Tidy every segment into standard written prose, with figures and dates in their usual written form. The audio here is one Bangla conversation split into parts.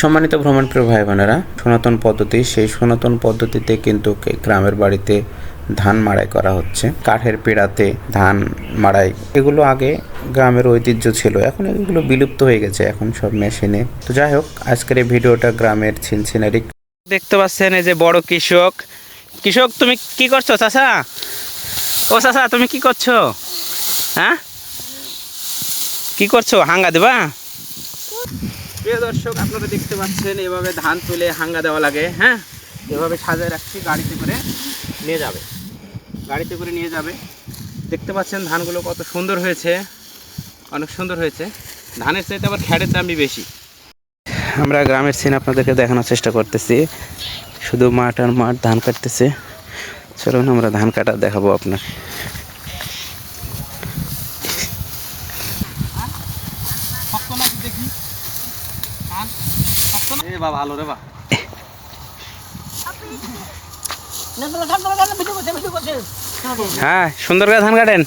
সম্মানিত ভ্রমণপ্রিয় ভাই বোনেরা, সনাতন পদ্ধতি, সেই সনাতন পদ্ধতিতে কিন্তু গ্রামের বাড়িতে ধান মাড়াই করা হচ্ছে। কাঠের পিঁড়াতে ধান মাড়াই, এগুলো আগে গ্রামের ঐতিহ্য ছিল, এখন এগুলো বিলুপ্ত হয়ে গেছে, এখন সব মেশিনে। তো যাই হোক, আজকের এই ভিডিওটা গ্রামের ছিনছিনারি। দেখতে পাচ্ছেন এই যে বড় কৃষক। কৃষক, তুমি কি করছো চাচা? ও চাচা, তুমি কি করছো? হ্যাঁ, কি করছো? হাঙ্গা দেবা? প্রিয় দর্শক, আপনারা দেখতে পাচ্ছেন এভাবে ধান তুলে হাঙ্গা দেওয়া লাগে। হ্যাঁ, এভাবে সাজায় রাখছি, গাড়িতে করে নিয়ে যাবে, গাড়িতে করে নিয়ে যাবে। দেখতে পাচ্ছেন ধানগুলো কত সুন্দর হয়েছে, অনেক সুন্দর হয়েছে। ধানের চাইতে আবার খ্যাটের দামই বেশি। আমরা গ্রামের সিন আপনাদেরকে দেখানোর চেষ্টা করতেছি। শুধু মাঠ আর মাঠ, ধান কাটতেছে। চলুন আমরা ধান কাটা দেখাবো আপনার। ভালো রে বা, হ্যাঁ, সুন্দর করে ধান কাটেন।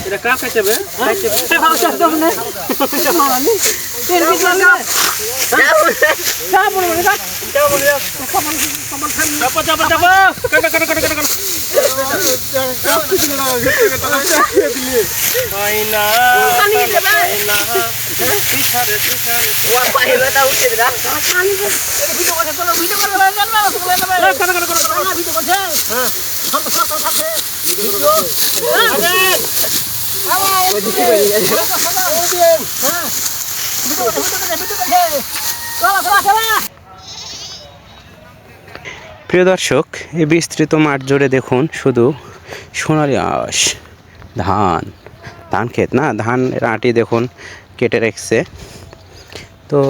এটা কাপ কাটবে, প্রিয় দর্শক, এই বিস্তৃত মাঠ জুড়ে দেখুন শুধু সোনালি আঁশ, ধান, ধান ক্ষেত না, ধান আঁটি দেখুন কেটে রেখেছে। তো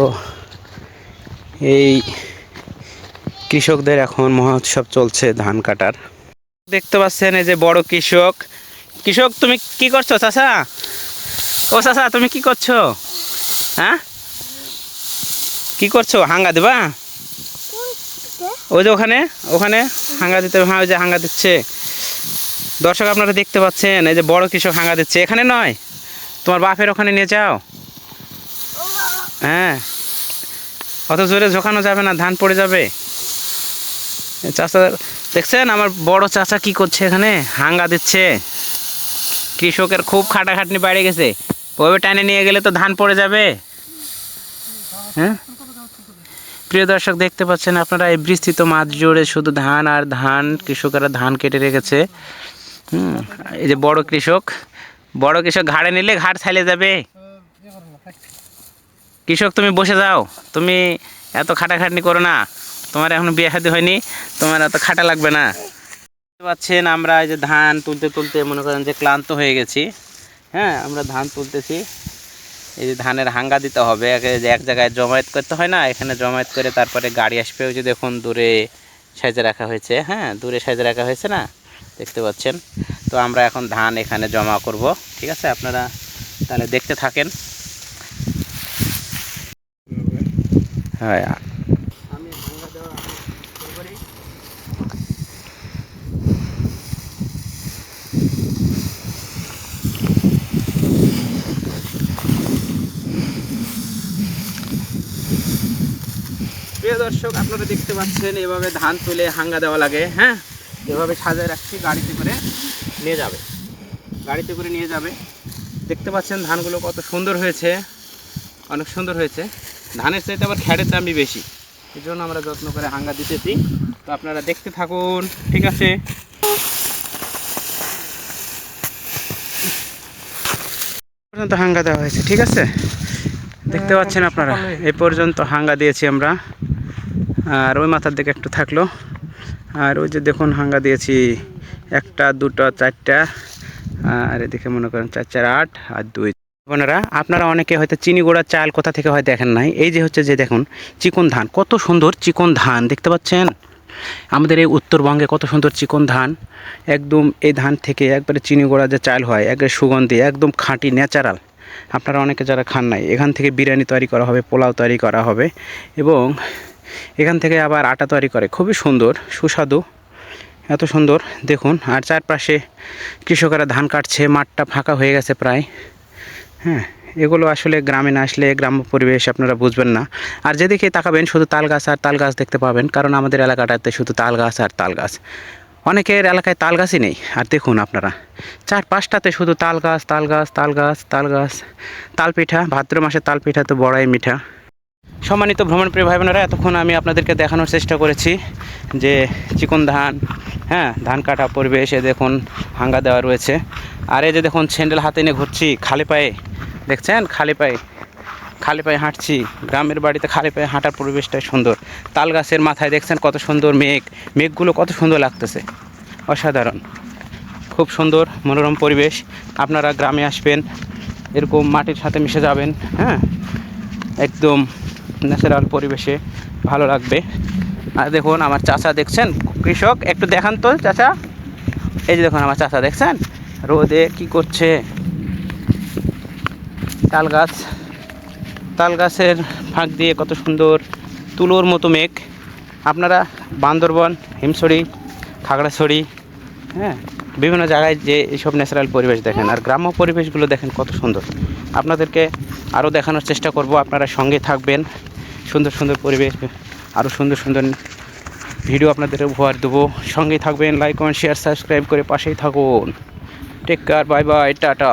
এই কৃষকদের এখন মহোৎসব চলছে ধান কাটার। দেখতে পাচ্ছেন এই যে বড় কৃষক। কৃষক, তুমি কি করছো চাচা? ও চাচা, তুমি কি করছো? হ্যাঁ, কি করছো? হাঙ্গা দেবা? ওই যে ওখানে ওখানে হাঙ্গা দিতে হবে। হ্যাঁ, ওই যে হাঙ্গা দিচ্ছে। দর্শক, আপনারা দেখতে পাচ্ছেন এই যে বড় কৃষক হাঙ্গা দিচ্ছে। এখানে নয়, তোমার বাপের ওখানে নিয়ে যাও। হ্যাঁ, অত জোরে ঝোঁকানো যাবে না, ধান পড়ে যাবে। চাচা দেখছেন, আমার বড় চাচা কি করছে, এখানে হাঙ্গা দিচ্ছে। কৃষকের খুব খাটাখাটনি বেড়ে গেছে, ওইভাবে টানে নিয়ে গেলে তো ধান পড়ে যাবে। হ্যাঁ, প্রিয় দর্শক, দেখতে পাচ্ছেন আপনারা এই বিস্তৃত মাঠ জুড়ে শুধু ধান আর ধান। কৃষকেরা ধান কেটে রেখেছে। এই যে বড় কৃষক, বড় কৃষক ঘাড়ে নিলে ঘাড় ছাইলে যাবে। কৃষক, তুমি বসে যাও, তুমি এত খাটাখাটনি করো না, তোমার এখনো বিয়ে শাদী হয়নি, তোমার এত খাটা লাগবে না। দেখতে পাচ্ছেন আমরা এই যে ধান তুলতে তুলতে মনে করেন যে ক্লান্ত হয়ে গেছি। হ্যাঁ, আমরা ধান তুলতেছি। এই যে ধানের হাঙ্গা দিতে হবে, এক জায়গায় জমায়েত করতে হয় না, এখানে জমায়েত করে তারপরে গাড়ি আসবে। ওই যে দেখুন দূরে সাইজে রাখা হয়েছে। হ্যাঁ, দূরে সাইজে রাখা হয়েছে না, দেখতে পাচ্ছেন। তো আমরা এখন ধান এখানে জমা করব। ঠিক আছে, আপনারা তাহলে দেখতে থাকেন। হ্যাঁ, আমি হাঙ্গা দেওয়া শুরু করি। প্রিয় দর্শক, আপনারা দেখতে পাচ্ছেন এভাবে ধান তুলে হাঙ্গা দেওয়া লাগে। হ্যাঁ, এভাবে সাজায় রাখছি, গাড়িতে করে নিয়ে যাবে, গাড়িতে করে নিয়ে যাবে। দেখতে পাচ্ছেন ধানগুলো কত সুন্দর হয়েছে, অনেক সুন্দর হয়েছে। ধানের চাইতে আবার খ্যাটের দামই বেশি, এই জন্য আমরা যত্ন করে হাঙ্গা দিতেছি। তো আপনারা দেখতে থাকুন। ঠিক আছে, পর্যন্ত হাঙ্গা দেওয়া হয়েছে। ঠিক আছে, দেখতে পাচ্ছেন আপনারা এই পর্যন্ত হাঙ্গা দিয়েছি আমরা। আর ওই মাথার দিকে একটু থাকলো। আর ওই যে দেখুন হাঙ্গা দিয়েছি, একটা, দুটো, চারটা, আর এদিকে মনে করেন 4 4 8 আর 2। বোনেরা, আপনারা অনেকে হয়তো চিনি গুঁড়ার চাল কোথা থেকে হয় দেখেন নাই। এই যে হচ্ছে যে দেখুন চিকন ধান, কত সুন্দর চিকন ধান দেখতে পাচ্ছেন। আমাদের এই উত্তরবঙ্গে কত সুন্দর চিকন ধান, একদম এই ধান থেকে একবারে চিনি গুঁড়া যে চাল হয়, একবারে সুগন্ধি, একদম খাঁটি ন্যাচারাল। আপনারা অনেকে যারা খান নাই, এখান থেকে বিরিয়ানি তৈরি করা হবে, পোলাও তৈরি করা হবে। এবং এখান থেকে আবার আটা তৈরি করে, খুবই সুন্দর সুস্বাদু, এত সুন্দর দেখুন। আর চারপাশে কৃষকেরা ধান কাটছে, মাঠটা ফাঁকা হয়ে গেছে প্রায়। হ্যাঁ, এগুলো আসলে গ্রামে না আসলে গ্রাম্য পরিবেশ আপনারা বুঝবেন না। আর যেদিকে তাকাবেন শুধু তাল গাছ আর তাল গাছ দেখতে পাবেন, কারণ আমাদের এলাকাটাতে শুধু তাল গাছ আর তাল গাছ, অনেকের এলাকায় তাল গাছই নেই। আর দেখুন আপনারা, চারপাশটাতে শুধু তাল গাছ তাল গাছ তাল গাছ তাল গাছ। তাল পিঠা, ভাদ্র মাসে তাল পিঠা তো বড়াই মিঠা। সম্মানিত ভ্রমণপ্রিয় ভাই বোনেরা, এতক্ষণ আমি আপনাদেরকে দেখানোর চেষ্টা করেছি যে চিকন ধান, হ্যাঁ, ধান কাটা পরিবেশ। এ দেখুন হাঙ্গা দেওয়া রয়েছে। আর এই যে দেখুন স্যান্ডেল হাতে নিয়ে ঘুরছি খালি পায়ে, দেখছেন, খালি পায়ে হাঁটছি। গ্রামের বাড়িতে খালি পায়ে হাঁটার পরিবেশটাই সুন্দর। তাল গাছের মাথায় দেখছেন কত সুন্দর মেঘগুলো কত সুন্দর লাগতেছে, অসাধারণ, খুব সুন্দর মনোরম পরিবেশ। আপনারা গ্রামে আসবেন, এরকম মাটির সাথে মিশে যাবেন, হ্যাঁ, একদম ন্যাচারাল পরিবেশে ভালো লাগবে। আর দেখুন আমার চাচা, দেখছেন কৃষক, একটু দেখান তো চাচা। এই যে দেখুন আমার চাচা, দেখছেন রোদে কি করছে। তাল গাছের ফাঁক দিয়ে কত সুন্দর তুলোর মতো মেঘ। আপনারা বান্দরবন, হিমছড়ি, খাগড়াছড়ি, হ্যাঁ, বিভিন্ন জায়গায় যে এইসব ন্যাচারাল পরিবেশ দেখেন, আর গ্রাম্য পরিবেশগুলো দেখেন কত সুন্দর। আপনাদেরকে আরও দেখানোর চেষ্টা করব, আপনারা সঙ্গে থাকবেন। সুন্দর সুন্দর পরিবেশ, আরও সুন্দর সুন্দর ভিডিও আপনাদের উপহার দেবো। সঙ্গেই থাকবেন, লাইক কমেন্ট শেয়ার সাবস্ক্রাইব করে পাশেই থাকুন। Take care, bye bye, tata.